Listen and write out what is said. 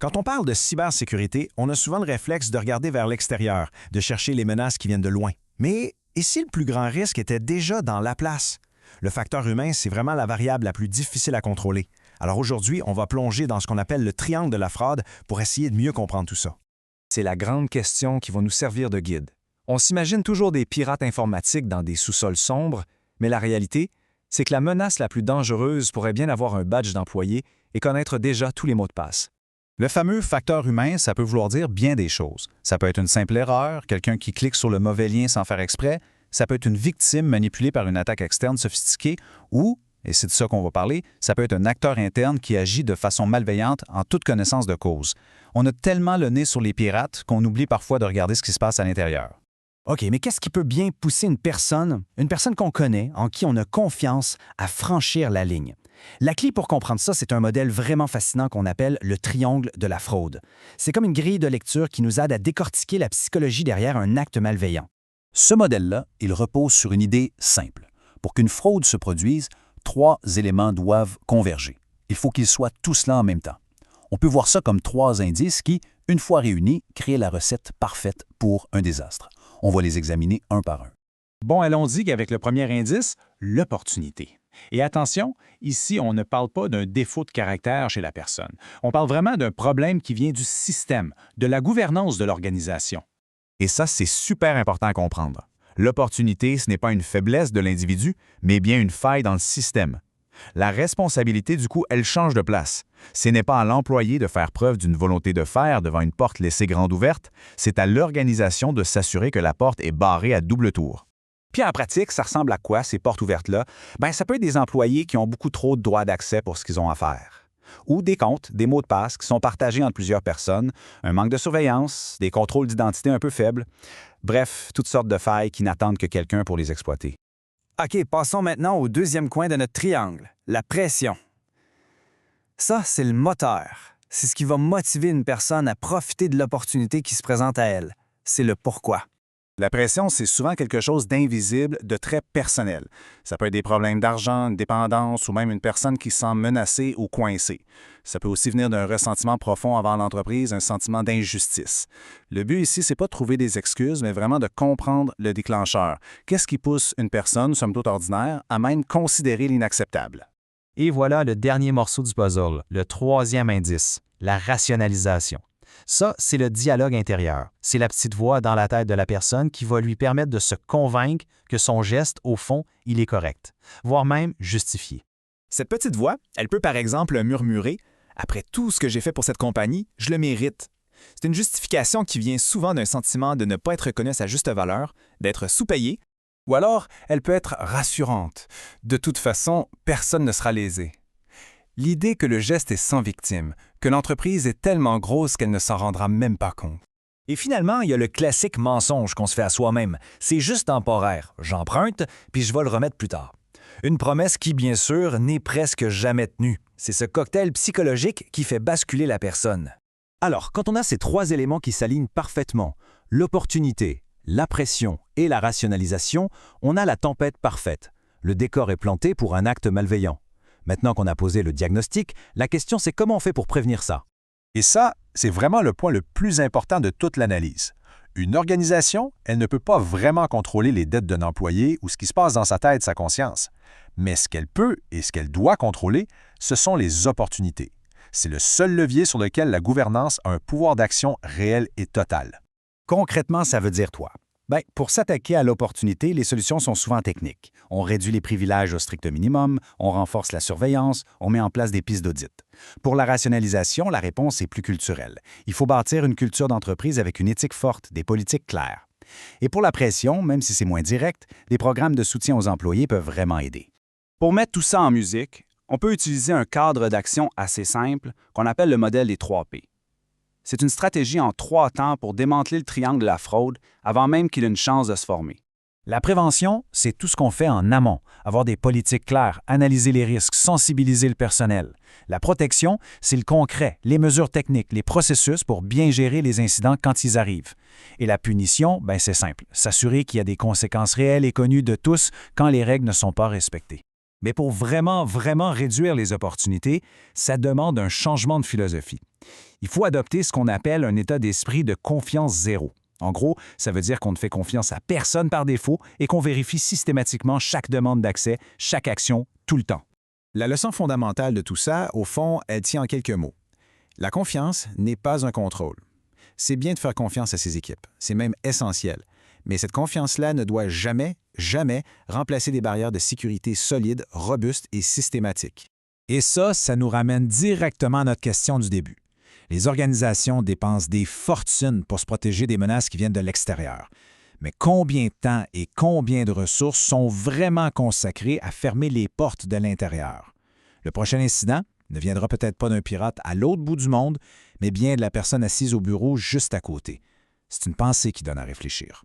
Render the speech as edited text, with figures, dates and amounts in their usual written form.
Quand on parle de cybersécurité, on a souvent le réflexe de regarder vers l'extérieur, de chercher les menaces qui viennent de loin. Mais et si le plus grand risque était déjà dans la place? Le facteur humain, c'est vraiment la variable la plus difficile à contrôler. Alors aujourd'hui, on va plonger dans ce qu'on appelle le triangle de la fraude pour essayer de mieux comprendre tout ça. C'est la grande question qui va nous servir de guide. On s'imagine toujours des pirates informatiques dans des sous-sols sombres, mais la réalité, c'est que la menace la plus dangereuse pourrait bien avoir un badge d'employé et connaître déjà tous les mots de passe. Le fameux facteur humain, ça peut vouloir dire bien des choses. Ça peut être une simple erreur, quelqu'un qui clique sur le mauvais lien sans faire exprès, ça peut être une victime manipulée par une attaque externe sophistiquée ou, et c'est de ça qu'on va parler, ça peut être un acteur interne qui agit de façon malveillante en toute connaissance de cause. On a tellement le nez sur les pirates qu'on oublie parfois de regarder ce qui se passe à l'intérieur. OK, mais qu'est-ce qui peut bien pousser une personne qu'on connaît, en qui on a confiance, à franchir la ligne? La clé pour comprendre ça, c'est un modèle vraiment fascinant qu'on appelle le triangle de la fraude. C'est comme une grille de lecture qui nous aide à décortiquer la psychologie derrière un acte malveillant. Ce modèle-là, il repose sur une idée simple. Pour qu'une fraude se produise, 3 éléments doivent converger. Il faut qu'ils soient tous là en même temps. On peut voir ça comme 3 indices qui, une fois réunis, créent la recette parfaite pour un désastre. On va les examiner un par un. Bon, allons-y avec le premier indice, l'opportunité. Et attention, ici, on ne parle pas d'un défaut de caractère chez la personne. On parle vraiment d'un problème qui vient du système, de la gouvernance de l'organisation. Et ça, c'est super important à comprendre. L'opportunité, ce n'est pas une faiblesse de l'individu, mais bien une faille dans le système. La responsabilité, du coup, elle change de place. Ce n'est pas à l'employé de faire preuve d'une volonté de faire devant une porte laissée grande ouverte, c'est à l'organisation de s'assurer que la porte est barrée à double tour. Puis en pratique, ça ressemble à quoi, ces portes ouvertes-là? Ça peut être des employés qui ont beaucoup trop de droits d'accès pour ce qu'ils ont à faire. Ou des comptes, des mots de passe qui sont partagés entre plusieurs personnes, un manque de surveillance, des contrôles d'identité un peu faibles. Bref, toutes sortes de failles qui n'attendent que quelqu'un pour les exploiter. OK, passons maintenant au deuxième coin de notre triangle, la pression. Ça, c'est le moteur. C'est ce qui va motiver une personne à profiter de l'opportunité qui se présente à elle. C'est le pourquoi. La pression, c'est souvent quelque chose d'invisible, de très personnel. Ça peut être des problèmes d'argent, une dépendance ou même une personne qui se sent menacée ou coincée. Ça peut aussi venir d'un ressentiment profond envers l'entreprise, un sentiment d'injustice. Le but ici, c'est pas de trouver des excuses, mais vraiment de comprendre le déclencheur. Qu'est-ce qui pousse une personne, somme toute ordinaire, à même considérer l'inacceptable? Et voilà le dernier morceau du puzzle, le troisième indice, la rationalisation. Ça, c'est le dialogue intérieur. C'est la petite voix dans la tête de la personne qui va lui permettre de se convaincre que son geste, au fond, il est correct, voire même justifié. Cette petite voix, elle peut par exemple murmurer « Après tout ce que j'ai fait pour cette compagnie, je le mérite ». C'est une justification qui vient souvent d'un sentiment de ne pas être reconnu à sa juste valeur, d'être sous-payé, ou alors elle peut être rassurante. De toute façon, personne ne sera lésé. L'idée que le geste est sans victime, que l'entreprise est tellement grosse qu'elle ne s'en rendra même pas compte. Et finalement, il y a le classique mensonge qu'on se fait à soi-même. C'est juste temporaire. J'emprunte, puis je vais le remettre plus tard. Une promesse qui, bien sûr, n'est presque jamais tenue. C'est ce cocktail psychologique qui fait basculer la personne. Alors, quand on a ces 3 éléments qui s'alignent parfaitement, l'opportunité, la pression et la rationalisation, on a la tempête parfaite. Le décor est planté pour un acte malveillant. Maintenant qu'on a posé le diagnostic, la question c'est comment on fait pour prévenir ça? Et ça, c'est vraiment le point le plus important de toute l'analyse. Une organisation, elle ne peut pas vraiment contrôler les dettes d'un employé ou ce qui se passe dans sa tête, sa conscience. Mais ce qu'elle peut et ce qu'elle doit contrôler, ce sont les opportunités. C'est le seul levier sur lequel la gouvernance a un pouvoir d'action réel et total. Concrètement, ça veut dire quoi? Pour s'attaquer à l'opportunité, les solutions sont souvent techniques. On réduit les privilèges au strict minimum, on renforce la surveillance, on met en place des pistes d'audit. Pour la rationalisation, la réponse est plus culturelle. Il faut bâtir une culture d'entreprise avec une éthique forte, des politiques claires. Et pour la pression, même si c'est moins direct, des programmes de soutien aux employés peuvent vraiment aider. Pour mettre tout ça en musique, on peut utiliser un cadre d'action assez simple qu'on appelle le modèle des 3 P. C'est une stratégie en 3 temps pour démanteler le triangle de la fraude avant même qu'il ait une chance de se former. La prévention, c'est tout ce qu'on fait en amont. Avoir des politiques claires, analyser les risques, sensibiliser le personnel. La protection, c'est le concret, les mesures techniques, les processus pour bien gérer les incidents quand ils arrivent. Et la punition, c'est simple, s'assurer qu'il y a des conséquences réelles et connues de tous quand les règles ne sont pas respectées. Mais pour vraiment réduire les opportunités, ça demande un changement de philosophie. Il faut adopter ce qu'on appelle un état d'esprit de confiance zéro. En gros, ça veut dire qu'on ne fait confiance à personne par défaut et qu'on vérifie systématiquement chaque demande d'accès, chaque action, tout le temps. La leçon fondamentale de tout ça, au fond, elle tient en quelques mots. La confiance n'est pas un contrôle. C'est bien de faire confiance à ses équipes, c'est même essentiel. Mais cette confiance-là ne doit jamais, jamais remplacer des barrières de sécurité solides, robustes et systématiques. Et ça nous ramène directement à notre question du début. Les organisations dépensent des fortunes pour se protéger des menaces qui viennent de l'extérieur. Mais combien de temps et combien de ressources sont vraiment consacrées à fermer les portes de l'intérieur? Le prochain incident ne viendra peut-être pas d'un pirate à l'autre bout du monde, mais bien de la personne assise au bureau juste à côté. C'est une pensée qui donne à réfléchir.